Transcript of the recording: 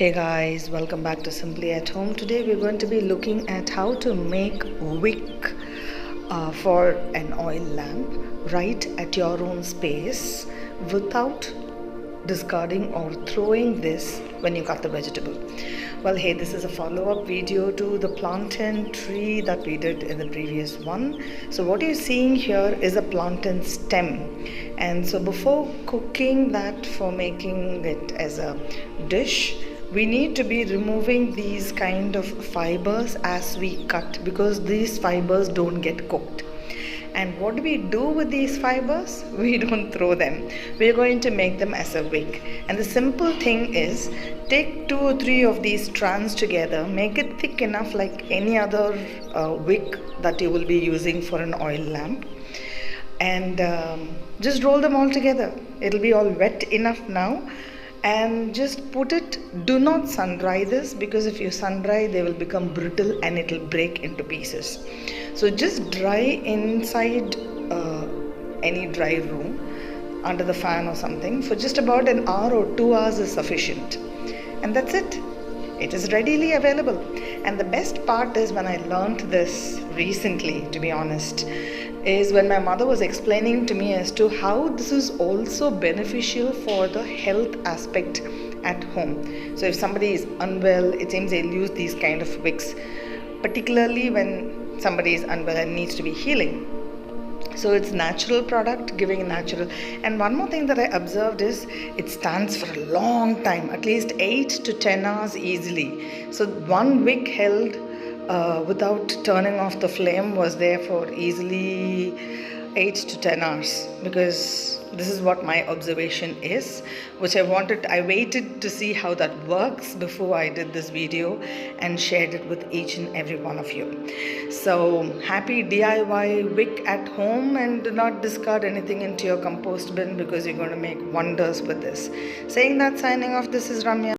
Hey guys, welcome back to Simply at Home. Today we're going to be looking at how to make wick for an oil lamp right at your own space without discarding or throwing this when you cut the vegetable. Well, hey, this is a follow-up video to the plantain tree that we did in the previous one. So what you're seeing here is a plantain stem, and so before cooking that for making it as a dish, we need to be removing these kind of fibers as we cut, because these fibers don't get cooked. And what do we do with these fibers? We don't throw them. We're going to make them as a wick. And the simple thing is, take 2 or 3 of these strands together, make it thick enough like any other wick that you will be using for an oil lamp, and just roll them all together. It'll be all wet enough now. And just put it, do not sun dry this, because if you sun dry they will become brittle and it will break into pieces. So just dry inside any dry room under the fan or something for just about an hour or 2 hours is sufficient, and that's it. It is readily available. And the best part is, when I learned this recently, to be honest, is when my mother was explaining to me as to how this is also beneficial for the health aspect at home. So if somebody is unwell, it seems they'll use these kind of wicks, particularly when somebody is unwell and needs to be healing. So it's natural product, giving natural. And one more thing that I observed is, it stands for a long time, at least 8 to 10 hours easily. So one wick held without turning off the flame was there for easily 8 to 10 hours, because this is what my observation is, which I waited to see how that works before I did this video and shared it with each and every one of you. So happy DIY wick at home, and do not discard anything into your compost bin, because you're going to make wonders with this. Saying that, signing off, this is Ramya.